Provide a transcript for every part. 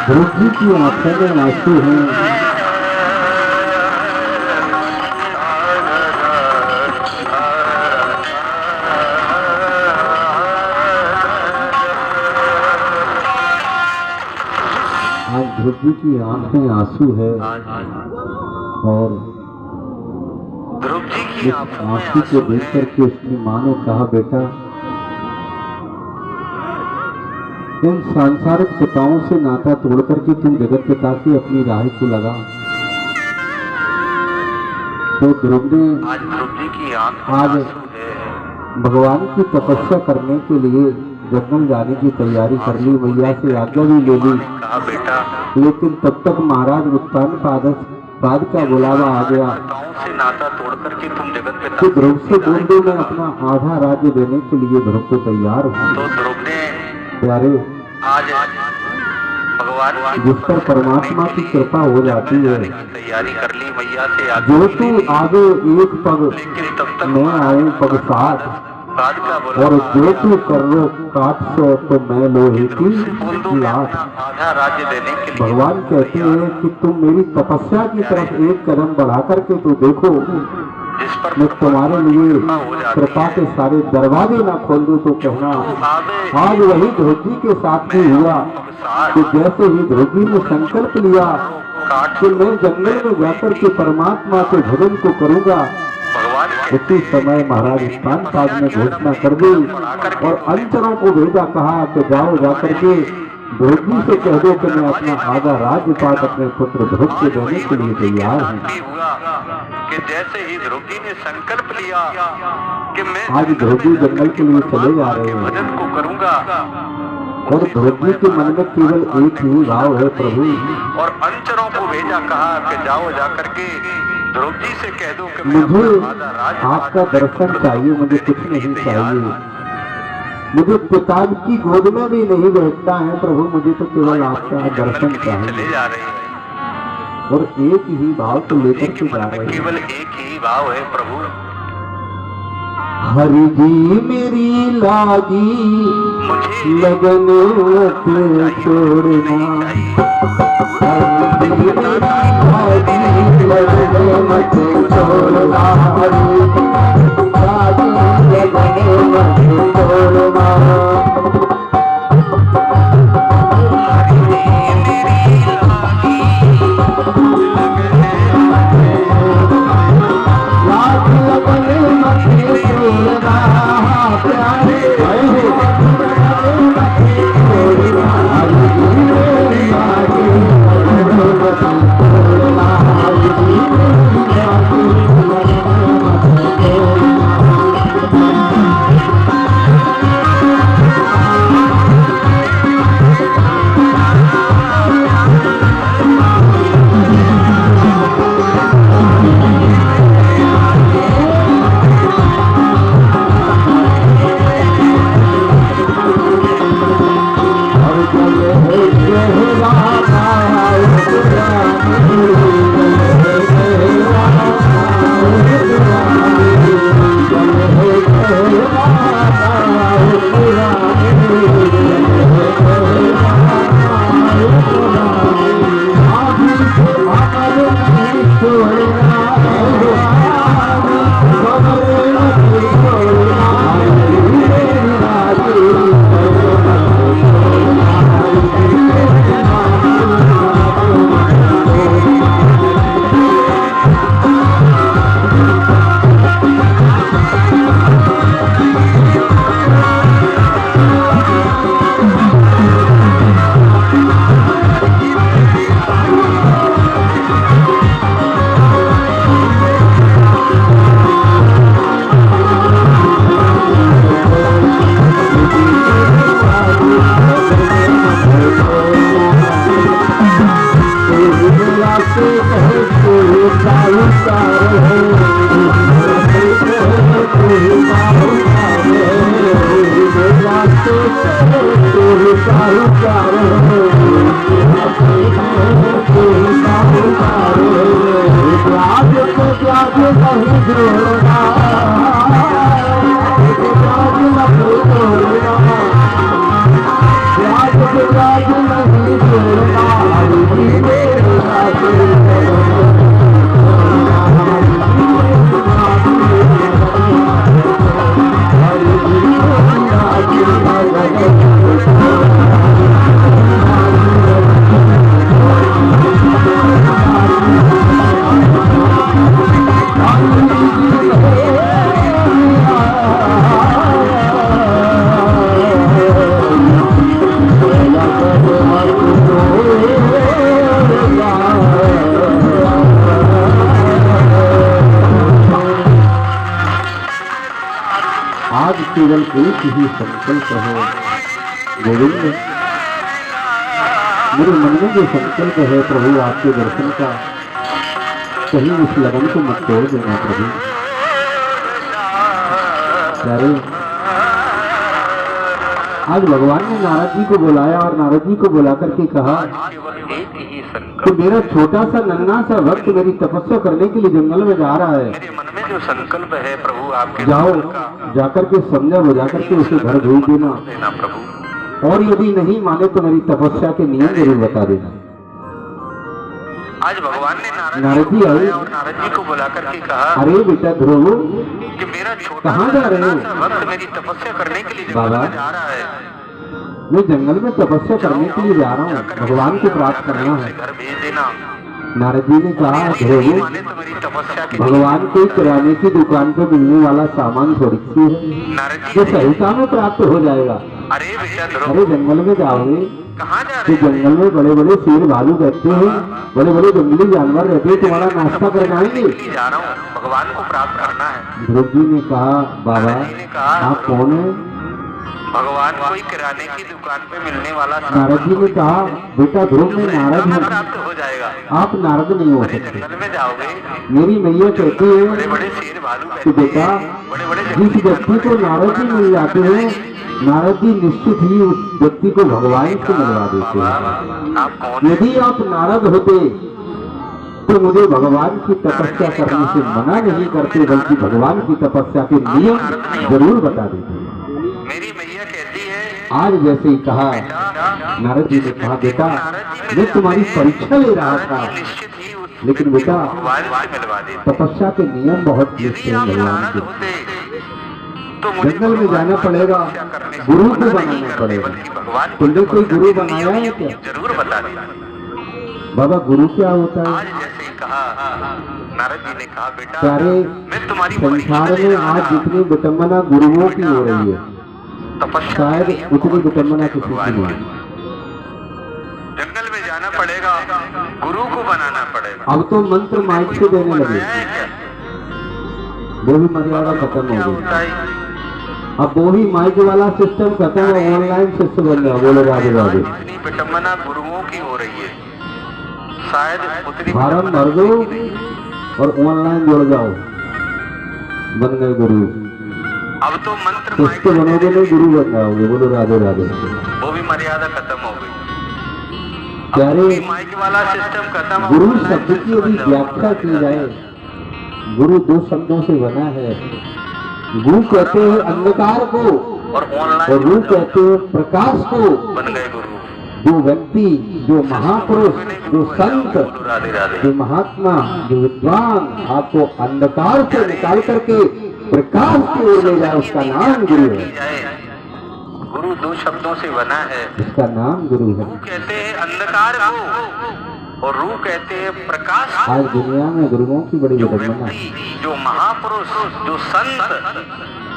ध्रुव जी की आंखों में आंसू हैं। आज ध्रुव जी की आंख में आंसू है और ध्रुव जी की आंसू को देख करके उसकी माँ ने कहा, बेटा इन सांसारिक पिताओं से नाता तोड़ करके तुम जगत पिता की अपनी राह को लगा। तो ध्रुव ने आज भगवान की तपस्या करने के लिए जंगल जाने की तैयारी कर ली, मैया से आज्ञा भी ले ली। लेकिन तब तक महाराज उत्तानपाद का बुलावा आ गया नाता तोड़ करके तुम जगत पिता तो ध्रुव से बोल दो मैं अपना आधा राज्य देने के लिए ध्रुव को तैयार हूँ। तो ध्रुव ने प्यारे आज भगवान जिस पर परमात्मा की कृपा हो जाती है, तैयारी कर ली मैया से जो तू आगे एक पग लेकिन तब तक मैं आए पग साथ, राज का बोला और जो तू कर्रो काट सो तो मैं लोहे की लाट। आधा राज्य देने के लिए भगवान कहते हैं कि तुम मेरी तपस्या की तरफ एक कदम बढ़ा करके तो देखो, जिस पर मैं तुम्हारे लिए कृपा के सारे दरवाजे ना खोल दूं तो कहना। आज वही ध्रुव जी के साथ भी हुआ कि जैसे ही ध्रुव जी ने संकल्प लिया कि मैं जंगल में जाकर के परमात्मा के भजन को करूंगा, भगवान उसी समय महाराज स्थानपाद ने घोषणा कर दी और अंचरों को भेजा, कहा कि जाओ जाकर के ध्रुव जी से कह दो कि मैं अपना आधा राज्यपाट अपने पुत्र ध्रुव को देने के लिए तैयार हूँ। कि जैसे ही ध्रुव जी ने संकल्प लिया कि मैं आज ध्रुव जी जंगल के लिए चले जा रहे हैं भजन को करूंगा, और ध्रुव जी के मन में केवल एक ही भाव है, प्रभु। और अंचरों को भेजा, कहा कि जाओ जाकर के ध्रुव जी से कह दो कि मैं मुझे अपना आधा राज्य आपका दर्शन चाहिए, मुझे कुछ नहीं चाहिए, मुझे पिता की गोद में भी नहीं बैठना है प्रभु, मुझे तो केवल आपका दर्शन चले चाहिए। जा रहे हैं और एक ही भाव को लेकर के जा रहे हैं। केवल एक ही भाव है प्रभु, हरि जी मेरी लागी मुझे लगन मत छोड़ना, हरि जी मेरी लागी लगन मत छोड़ना, हरि जी लागी लगन मत छोड़ना। आज केवल एक ही संकल्प है गोविंद, मेरे मन में जो संकल्प है प्रभु आपके दर्शन का, कहीं उस लगन को मत तोड़ देना प्रभु। प्यारे, आज भगवान ने नारद जी को बुलाया और नारद जी को बुला करके कहा एक ही संकल्प कि मेरा छोटा सा नन्हा सा भक्त मेरी तपस्या करने के लिए जंगल में जा रहा है, मेरे मन में जो संकल्प है प्रभु आपके जाओ मंगल का, जाकर के समझा बुझा करके उसे घर भेज देना, देना प्रभु। और यदि नहीं माने तो मेरी तपस्या के नियम जरूर बता देना। आज भगवान ने नारद जी आए और नारद जी को बुला करके कहा अरे बेटा ध्रुव कि मेरा छोटा कहाँ जा रहे हो? भक्त मेरी तपस्या करने के लिए जंगल बाबा, में जा रहा है। मैं जंगल में तपस्या करने के लिए जा रहा हूँ, भगवान को प्राप्त करना है। घर भेज देना। नारद जी ने कहा ध्रुव माने तो मेरी तपस्या के भगवान को किराने की दुकान पर मिलने वाला सामान थोड़ी सी है नारद जो जी सहसा में प्राप्त हो जाएगा। अरे बेटा ध्रुव अरे जंगल में जाओगे कहाँ जा तो रहे हो? जंगल में बड़े बड़े शेर भालू रहते हैं, बड़े बड़े जंगली जानवर रहते हैं, तुम्हारा नाश्ता कर जाएंगे। जा रहा हूँ, भगवान को प्राप्त करना है। ध्रुव जी ने कहा बाबा आप कौन है? भगवान कोई किराने की दुकान पे मिलने वाला नारद जी ने कहा बेटा ध्रुव में नारद सामान हूँ, प्राप्त हो जाएगा। आप नारद नहीं हो अरे सकते। जंगल में जाओगे, मेरी मैया कहती बड़े है बड़े शेर भालू कि रहते बेटा हैं, बड़े बड़े जिस व्यक्ति को नारद जी मिल जाते हैं, नारद जी निश्चित ही उस व्यक्ति को भगवान से मिलवा देते हैं। आप कौन है? यदि आप नारद होते तो मुझे भगवान की तपस्या करने से मना नहीं करते, बल्कि भगवान की तपस्या के नियम जरूर बता देते। मेरी मैया कहती है आज जैसे ही कहा नारद जी ने कहा बेटा मैं तुम्हारी परीक्षा ले रहा था, निश्चित ही उस लेकिन बेटा भगवान से मिलवा देते। तपस्या के नियम बहुत यदि लिखते हैं आप भगवान नारद के। होते तो मुझे जंगल में जाना पड़ेगा, गुरु को बनाना पड़ेगा। भगवान तुमने कोई गुरु बनाया है क्या? जरूर बता देना। बाबा गुरु क्या होता आज है? जैसे ही कहा नारद जी ने कहा बेटा प्यारे मैं तुम्हारी संसार में आज जितनी विटंबना गुरुओं की हो रही है तपस्या शायद उतनी विटंबना किसी की नहीं है। जंगल में जाना पड़ेगा, गुरु को बनाना पड़ेगा। अब तो मंत्र माइक से देने लगे, बनाया है क्या? वो भी मर्यादा खत्म क्या हो गई। होता है? अब वो ही माइक वाला सिस्टम खत्म है, ऑनलाइन सिस्टम बन गया। बोलो राधे राधे। इतनी विटंबना गुरुओं की हो रही है, शायद उतनी फार्म भर दो और ऑनलाइन जुड़ जाओ, बन गए गुरु। अब तो मंत्र किसके बनोगे नहीं, गुरु बन जाओगे। बोलो राधे राधे। वो भी मर्यादा खत्म हो गई। प्यारे माइक वाला सिस्टम खत्म हो गुरु गया। शब्द की यदि व्याख्या की जाए, गुरु दो शब्दों से बना है। गुरु कहते हैं अंधकार को और और ऑनलाइन गुरु कहते हैं प्रकाश को। बन गए गुरु। जो व्यक्ति, जो महापुरुष, जो संत, राधे राधे। जो महात्मा, जो विद्वान आपको अंधकार से निकाल करके प्रकाश की ओर ले जाए, उसका नाम गुरु है। गुरु दो शब्दों से बना है। उसका नाम गुरु है। गुरु कहते हैं अंधकार को और रू कहते हैं प्रकाश को। आज दुनिया में गुरुओं की बड़ी जो विडंबना है। व्यक्ति, जो महापुरुष, जो संत,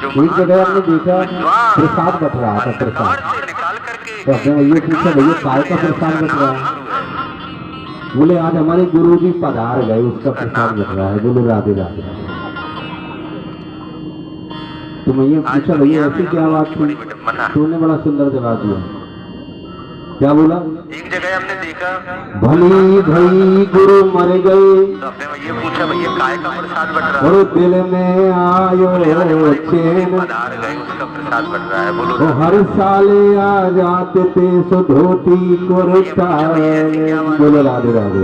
जो एक जगह हमने देखा विद्वान, प्रसाद बट रहा था, अंधकार प्रसाद। से निकाल करके तो अपने भैया पूछा भैया काय का प्रसाद बट रहा है? बोले आज हमारे गुरु जी पधार गए, उसका प्रसाद बट रहा है। बोलो राधे राधे। तो भैया पूछा भैया ऐसी क्या बात थी? तूने बड़ा सुंदर जवाब दिया। क्या बोला? एक जगह हमने देखा भली भई गुरु मर गए, तो अपने भैया पूछा भैया काय का प्रसाद बट रहा है? और दिल में आयो चैन, पधार गए उसका प्रसाद बट रहा है। बोलो वो हर साले आ जाते थे सो धोती कुर्ता। बोलो राधे राधे।